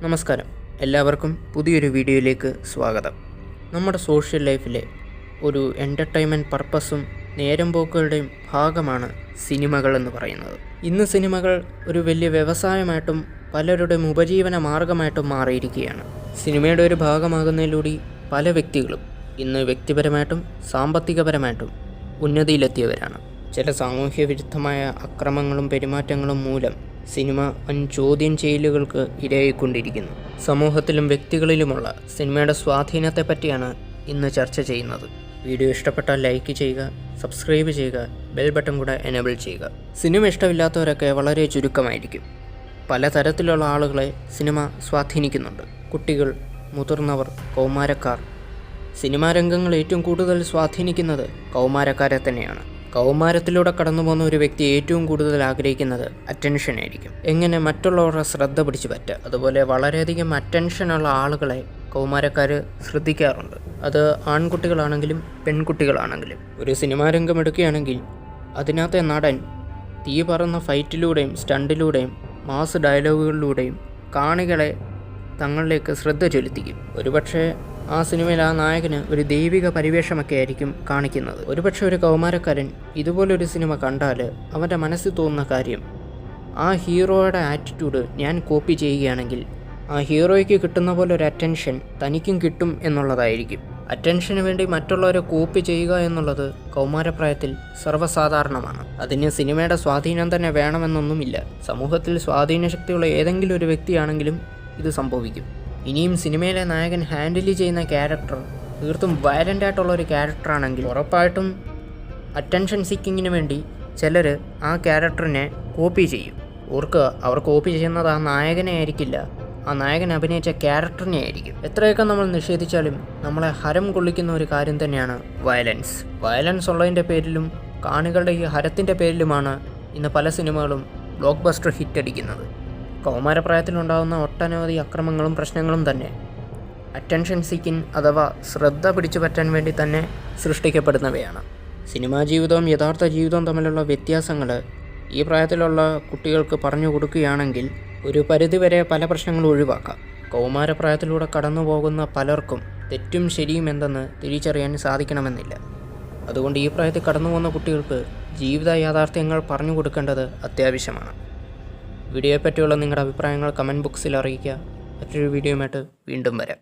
നമസ്കാരം, എല്ലാവർക്കും പുതിയൊരു വീഡിയോയിലേക്ക് സ്വാഗതം. നമ്മുടെ സോഷ്യൽ ലൈഫിലെ ഒരു എൻ്റർടൈൻമെൻറ്റ് പർപ്പസും നേരം പോക്കുകളുടെയും ഭാഗമാണ് സിനിമകളെന്ന് പറയുന്നത്. ഇന്ന് സിനിമകൾ ഒരു വലിയ വ്യവസായമായിട്ടും പലരുടെയും ഉപജീവന മാർഗമായിട്ടും മാറിയിരിക്കുകയാണ്. സിനിമയുടെ ഒരു ഭാഗമാകുന്നതിലൂടെ പല വ്യക്തികളും ഇന്ന് വ്യക്തിപരമായിട്ടും സാമ്പത്തികപരമായിട്ടും ഉന്നതിയിലെത്തിയവരാണ്. ചില സാമൂഹ്യ വിരുദ്ധമായ അക്രമങ്ങളും പെരുമാറ്റങ്ങളും മൂലം സിനിമ വൻ ചോദ്യം ചെയ്യലുകൾക്ക് ഇരയായിക്കൊണ്ടിരിക്കുന്നു. സമൂഹത്തിലും വ്യക്തികളിലുമുള്ള സിനിമയുടെ സ്വാധീനത്തെ പറ്റിയാണ് ഇന്ന് ചർച്ച ചെയ്യുന്നത്. വീഡിയോ ഇഷ്ടപ്പെട്ടാൽ ലൈക്ക് ചെയ്യുക, സബ്സ്ക്രൈബ് ചെയ്യുക, ബെൽ ബട്ടൺ കൂടെ എനേബിൾ ചെയ്യുക. സിനിമ ഇഷ്ടമില്ലാത്തവരൊക്കെ വളരെ ചുരുക്കമായിരിക്കും. പലതരത്തിലുള്ള ആളുകളെ സിനിമ സ്വാധീനിക്കുന്നുണ്ട്. കുട്ടികൾ, മുതിർന്നവർ, കൗമാരക്കാർ. സിനിമാ രംഗങ്ങൾ ഏറ്റവും കൂടുതൽ സ്വാധീനിക്കുന്നത് കൗമാരക്കാരെ തന്നെയാണ്. കൗമാരത്തിലൂടെ കടന്നു പോകുന്ന ഒരു വ്യക്തി ഏറ്റവും കൂടുതൽ ആഗ്രഹിക്കുന്നത് അറ്റൻഷൻ ആയിരിക്കും. എങ്ങനെ മറ്റുള്ളവരുടെ ശ്രദ്ധ പിടിച്ചു പറ്റുക. അതുപോലെ വളരെയധികം അറ്റൻഷനുള്ള ആളുകളെ കൗമാരക്കാർ ശ്രദ്ധിക്കാറുണ്ട്. അത് ആൺകുട്ടികളാണെങ്കിലും പെൺകുട്ടികളാണെങ്കിലും. ഒരു സിനിമാ രംഗം എടുക്കുകയാണെങ്കിൽ അതിനകത്തെ നടൻ തീ പറന്ന ഫൈറ്റിലൂടെയും സ്റ്റണ്ടിലൂടെയും മാസ് ഡയലോഗുകളിലൂടെയും കാണികളെ തങ്ങളിലേക്ക് ശ്രദ്ധ ചെലുത്തിക്കും. ഒരുപക്ഷെ ആ സിനിമയിൽ ആ നായകന് ഒരു ദൈവിക പരിവേഷമൊക്കെ ആയിരിക്കും കാണിക്കുന്നത്. ഒരുപക്ഷെ ഒരു കൗമാരക്കാരൻ ഇതുപോലൊരു സിനിമ കണ്ടാൽ അവൻ്റെ മനസ്സിൽ തോന്നുന്ന കാര്യം, ആ ഹീറോയുടെ ആറ്റിറ്റ്യൂഡ് ഞാൻ കോപ്പി ചെയ്യുകയാണെങ്കിൽ ആ ഹീറോയ്ക്ക് കിട്ടുന്ന പോലെ ഒരു അറ്റൻഷൻ തനിക്കും കിട്ടും എന്നുള്ളതായിരിക്കും. അറ്റൻഷന് വേണ്ടി മറ്റുള്ളവരെ കോപ്പി ചെയ്യുക എന്നുള്ളത് കൗമാരപ്രായത്തിൽ സർവ്വസാധാരണമാണ്. അതിന് സിനിമയുടെ സ്വാധീനം തന്നെ വേണമെന്നൊന്നുമില്ല. സമൂഹത്തിൽ സ്വാധീനശക്തിയുള്ള ഏതെങ്കിലും ഒരു വ്യക്തിയാണെങ്കിലും ഇത് സംഭവിക്കും. ഇനിയും സിനിമയിലെ നായകൻ ഹാൻഡിൽ ചെയ്യുന്ന ക്യാരക്ടർ തീർത്തും വയലൻ്റ് ആയിട്ടുള്ള ഒരു ക്യാരക്ടറാണെങ്കിൽ ഉറപ്പായിട്ടും അറ്റൻഷൻ സീക്കിങ്ങിന് വേണ്ടി ചിലർ ആ ക്യാരക്ടറിനെ കോപ്പി ചെയ്യും. ഓർക്കുക, അവർ കോപ്പി ചെയ്യുന്നത് ആ നായകനെ ആയിരിക്കില്ല, ആ നായകൻ അഭിനയിച്ച ക്യാരക്ടറിനെ ആയിരിക്കും. എത്രയൊക്കെ നമ്മൾ നിഷേധിച്ചാലും നമ്മളെ ഹരം കൊള്ളിക്കുന്ന ഒരു കാര്യം തന്നെയാണ് വയലൻസ്. വയലൻസ് ഉള്ളതിൻ്റെ പേരിലും കാണികളുടെ ഈ ഹരത്തിൻ്റെ പേരിലുമാണ് ഇന്ന് പല സിനിമകളും ബ്ലോക്ക് ബസ്റ്റർ ഹിറ്റ് അടിക്കുന്നത്. കൗമാരപ്രായത്തിലുണ്ടാകുന്ന ഒട്ടനവധി അക്രമങ്ങളും പ്രശ്നങ്ങളും തന്നെ അറ്റൻഷൻ സീക്കിങ് അഥവാ ശ്രദ്ധ പിടിച്ചു പറ്റാൻ വേണ്ടി തന്നെ സൃഷ്ടിക്കപ്പെടുന്നവയാണ്. സിനിമാ ജീവിതവും യഥാർത്ഥ ജീവിതവും തമ്മിലുള്ള വ്യത്യാസങ്ങൾ ഈ പ്രായത്തിലുള്ള കുട്ടികൾക്ക് പറഞ്ഞു കൊടുക്കുകയാണെങ്കിൽ ഒരു പരിധിവരെ പല പ്രശ്നങ്ങളും ഒഴിവാക്കാം. കൗമാരപ്രായത്തിലൂടെ കടന്നു പോകുന്ന പലർക്കും തെറ്റും ശരിയും എന്തെന്ന് തിരിച്ചറിയാൻ സാധിക്കണമെന്നില്ല. അതുകൊണ്ട് ഈ പ്രായത്തിൽ കടന്നു പോകുന്ന കുട്ടികൾക്ക് ജീവിത യാഥാർത്ഥ്യങ്ങൾ പറഞ്ഞു കൊടുക്കേണ്ടത് അത്യാവശ്യമാണ്. വീഡിയോയെപ്പറ്റിയുള്ള നിങ്ങളുടെ അഭിപ്രായങ്ങൾ കമൻറ്റ് ബോക്സിൽ അറിയിക്കുക. മറ്റൊരു വീഡിയോയുമായിട്ട് വീണ്ടും വരാം.